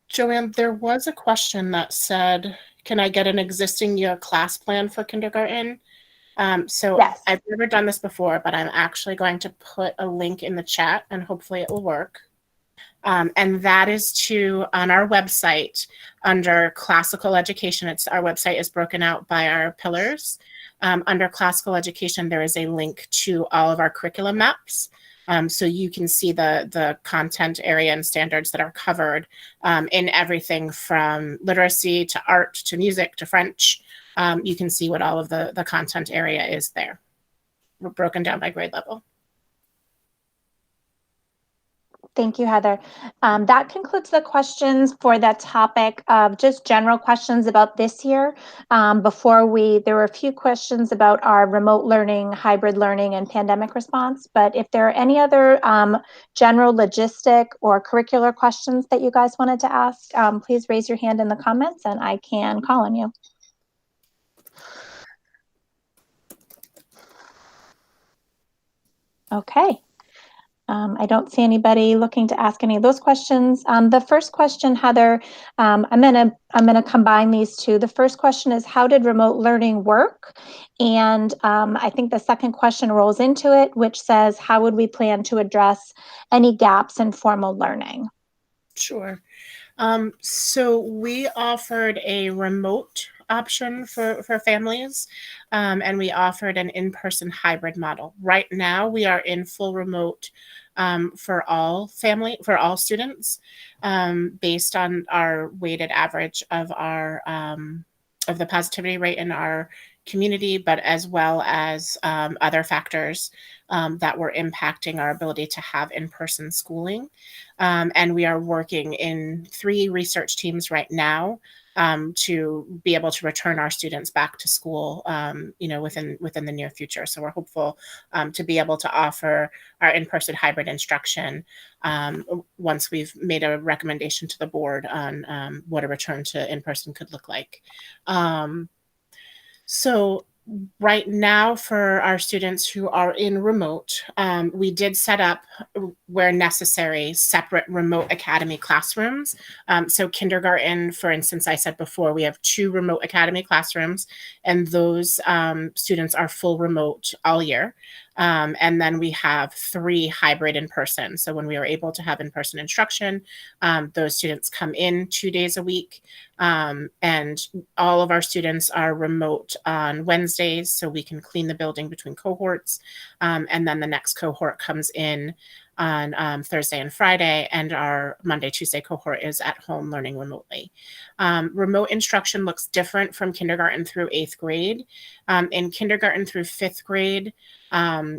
Joanne, there was a question that said, can I get an existing year class plan for kindergarten? So yes. I've never done this before, but I'm actually going to put a link in the chat and hopefully it will work. And that is on our website under classical education. Our website is broken out by our pillars. under classical education, there is a link to all of our curriculum maps. So you can see the content area and standards that are covered in everything from literacy to art to music to French. You can see what all of the content area is there. We're broken down by grade level. Thank you, Heather. That concludes the questions for that topic of just general questions about this year. There were a few questions about our remote learning, hybrid learning, and pandemic response. But if there are any other general logistic or curricular questions that you guys wanted to ask, please raise your hand in the comments and I can call on you. Okay. I don't see anybody looking to ask any of those questions. The first question, Heather, I'm gonna combine these two. The first question is, how did remote learning work? And I think the second question rolls into it, which says, how would we plan to address any gaps in formal learning? Sure. So we offered a remote option for families, and we offered an in-person hybrid model. Right now, we are in full remote for all students, based on our weighted average of the positivity rate in our community, but as well as other factors that were impacting our ability to have in-person schooling. And we are working in 3 research teams right now to be able to return our students back to school, within the near future. So we're hopeful to be able to offer our in-person hybrid instruction once we've made a recommendation to the board on what a return to in-person could look like. So right now, for our students who are in remote, we did set up, where necessary, separate remote academy classrooms. So kindergarten, for instance, I said before, we have 2 remote academy classrooms, and those students are full remote all year. And then we have 3 hybrid in person. So when we are able to have in-person instruction, those students come in 2 days a week. And all of our students are remote on Wednesdays, so we can clean the building between cohorts. And then the next cohort comes in on Thursday and Friday, and our Monday, Tuesday cohort is at home learning remotely. Remote instruction looks different from kindergarten through 8th grade. In kindergarten through 5th grade,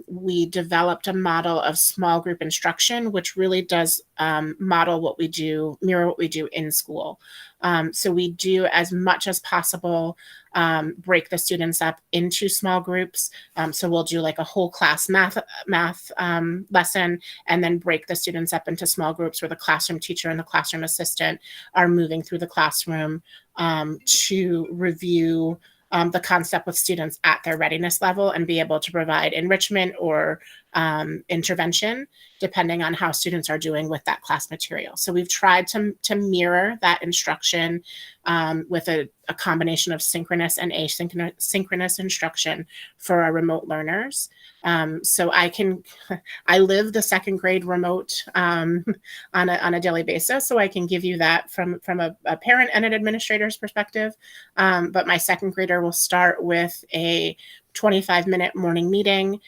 we developed a model of small group instruction, which really does mirror what we do in school. So we do, as much as possible, break the students up into small groups. So we'll do like a whole class math lesson, and then break the students up into small groups where the classroom teacher and the classroom assistant are moving through the classroom to review the concept with students at their readiness level and be able to provide enrichment or intervention depending on how students are doing with that class material. So we've tried to mirror that instruction with a combination of synchronous and asynchronous instruction for our remote learners. So I live the 2nd grade remote on a daily basis, so I can give you that from a parent and an administrator's perspective. But my 2nd grader will start with a 25-minute morning meeting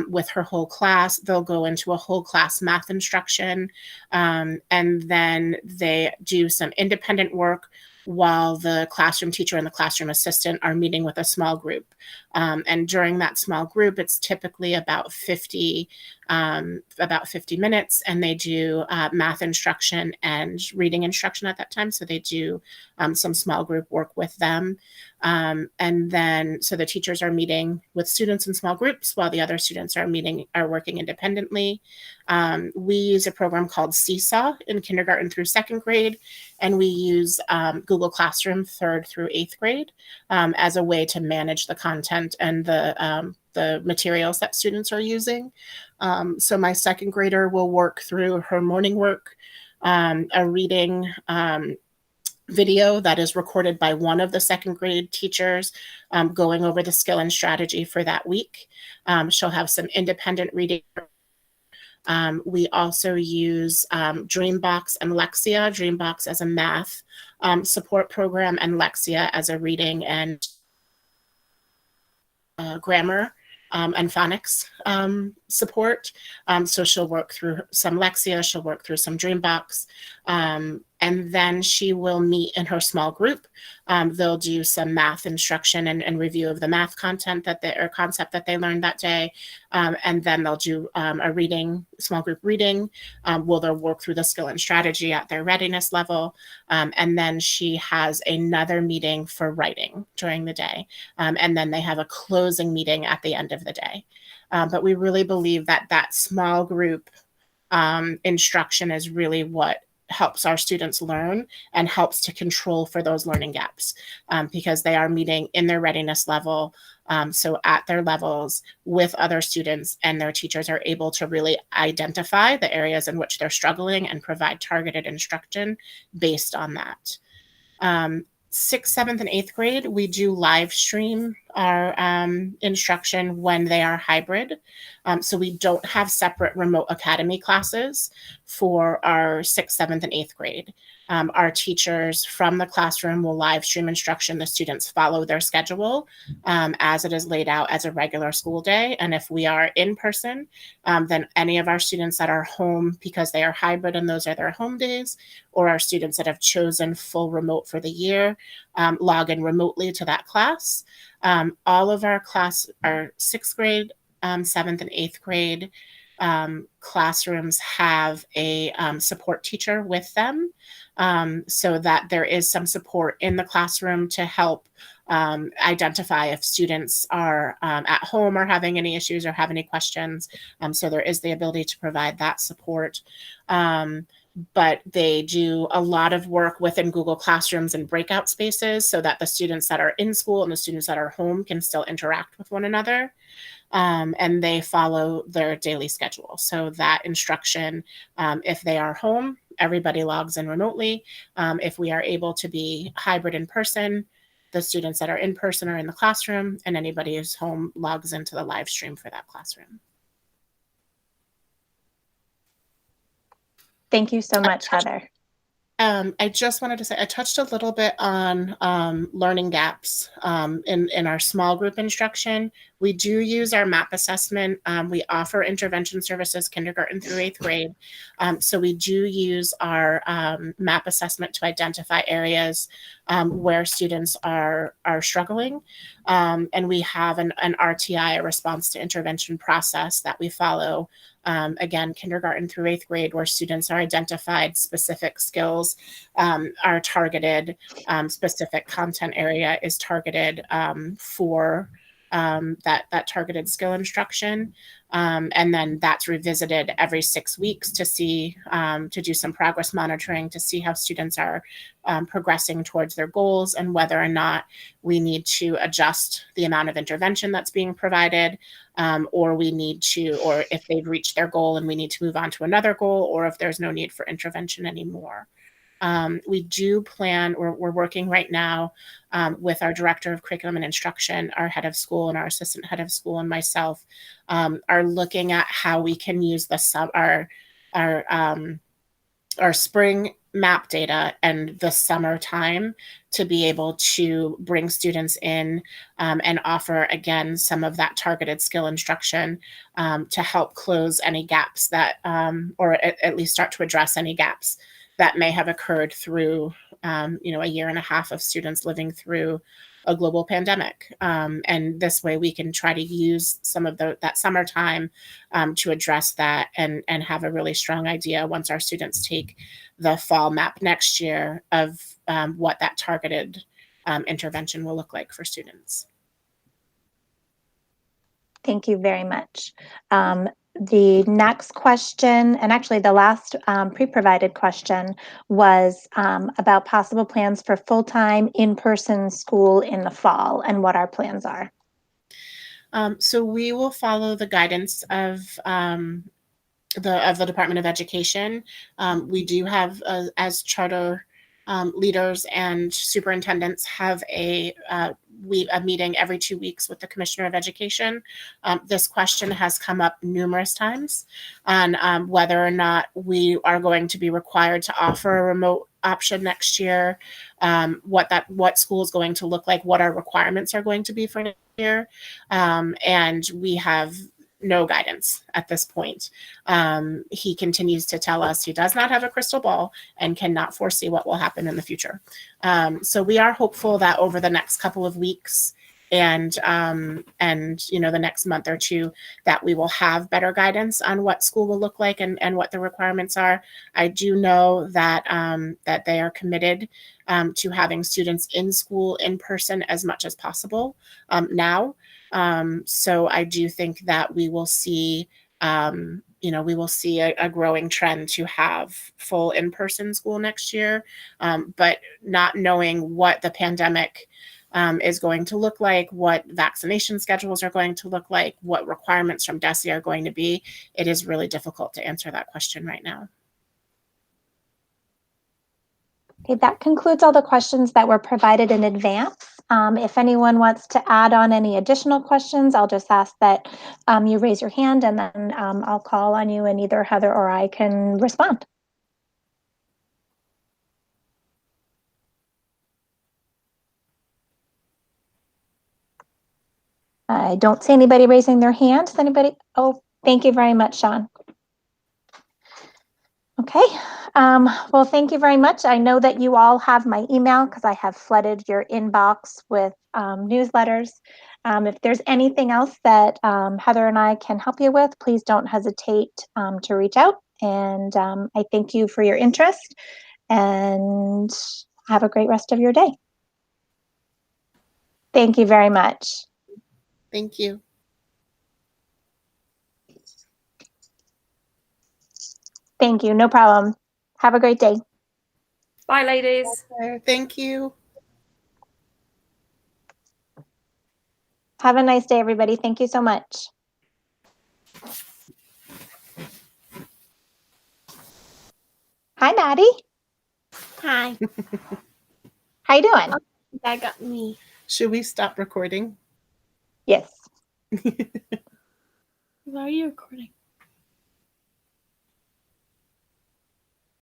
with her whole class. They'll go into a whole class math instruction, and then they do some independent work while the classroom teacher and the classroom assistant are meeting with a small group. And during that small group, it's typically about 50 minutes, and they do math instruction and reading instruction at that time. So they do some small group work with them. And then, so the teachers are meeting with students in small groups while the other students are working independently. We use a program called Seesaw in kindergarten through 2nd grade, and we use Google Classroom 3rd through 8th grade as a way to manage the content and the materials that students are using. So my 2nd grader will work through her morning work, a reading video that is recorded by one of the 2nd grade teachers going over the skill and strategy for that week. She'll have some independent reading. We also use Dreambox and Lexia, Dreambox as a math support program and Lexia as a reading and grammar and phonics support. So she'll work through some Lexia, she'll work through some Dreambox, and then she will meet in her small group. They'll do some math instruction and review of the math content or concept that they learned that day. And then they'll do a small group reading, where they'll work through the skill and strategy at their readiness level. And then she has another meeting for writing during the day. And then they have a closing meeting at the end of the day. But we really believe that small group instruction is really what helps our students learn and helps to control for those learning gaps, because they are meeting in their readiness level. So at their levels with other students, and their teachers are able to really identify the areas in which they're struggling and provide targeted instruction based on that. 6th, 7th, and 8th grade, we do live stream our instruction when they are hybrid. So we don't have separate remote academy classes for our 6th, 7th, and 8th grade. Our teachers from the classroom will live stream instruction. The students follow their schedule as it is laid out as a regular school day. And if we are in person, then any of our students that are home because they are hybrid and those are their home days, or our students that have chosen full remote for the year, log in remotely to that class. All of our 6th grade, 7th, and 8th grade classrooms have a support teacher with them, so that there is some support in the classroom to help identify if students are at home or having any issues or have any questions. So there is the ability to provide that support. But they do a lot of work within Google Classrooms and breakout spaces so that the students that are in school and the students that are home can still interact with one another. And they follow their daily schedule. So that instruction, if they are home, everybody logs in remotely. If we are able to be hybrid in person, the students that are in person are in the classroom, and anybody who's home logs into the live stream for that classroom. Thank you so much, Heather. I just wanted to say, I touched a little bit on learning gaps in our small group instruction. We do use our MAP assessment. We offer intervention services kindergarten through 8th grade. So we do use our MAP assessment to identify areas where students are struggling. And we have an RTI, a response to intervention process that we follow. Again, kindergarten through 8th grade, where students are identified, specific skills are targeted, specific content area is targeted for that targeted skill instruction. And then that's revisited every 6 weeks to see, to do some progress monitoring to see how students are progressing towards their goals and whether or not we need to adjust the amount of intervention that's being provided, or if they've reached their goal and we need to move on to another goal, or if there's no need for intervention anymore. We do plan, we're working right now with our director of curriculum and instruction, our head of school and our assistant head of school and myself are looking at how we can use our spring MAP data and the summer time to be able to bring students in and offer, again, some of that targeted skill instruction to help close any gaps that, or at least start to address any gaps that may have occurred through, a year and a half of students living through a global pandemic. And this way we can try to use some of that summertime to address that and have a really strong idea once our students take the fall MAP next year of what that targeted intervention will look like for students. Thank you very much. The next question, and actually the last pre-provided question, was about possible plans for full-time in-person school in the fall and what our plans are. So we will follow the guidance of the Department of Education. We do have, as charter leaders and superintendents have a meeting every 2 weeks with the Commissioner of Education. This question has come up numerous times on whether or not we are going to be required to offer a remote option next year, what school is going to look like, what our requirements are going to be for next year, and we have no guidance at this point. He continues to tell us he does not have a crystal ball and cannot foresee what will happen in the future. So we are hopeful that over the next couple of weeks and the next month or two, that we will have better guidance on what school will look like and what the requirements are. I do know that that they are committed to having students in school in person as much as possible now. So I do think that we will see, we will see a growing trend to have full in-person school next year, but not knowing what the pandemic is going to look like, what vaccination schedules are going to look like, what requirements from DESE are going to be, it is really difficult to answer that question right now. Okay, that concludes all the questions that were provided in advance. If anyone wants to add on any additional questions, I'll just ask that you raise your hand, and then I'll call on you and either Heather or I can respond. I don't see anybody raising their hand. Does anybody? Oh, thank you very much, Sean. Okay, well, thank you very much. I know that you all have my email because I have flooded your inbox with newsletters. If there's anything else that Heather and I can help you with, please don't hesitate to reach out. And I thank you for your interest, and have a great rest of your day. Thank you very much. Thank you. Thank you, no problem. Have a great day. Bye, ladies. Thank you. Have a nice day, everybody. Thank you so much. Hi, Maddie. Hi, How you doing? that got me. Should we stop recording? Yes. Why are you recording?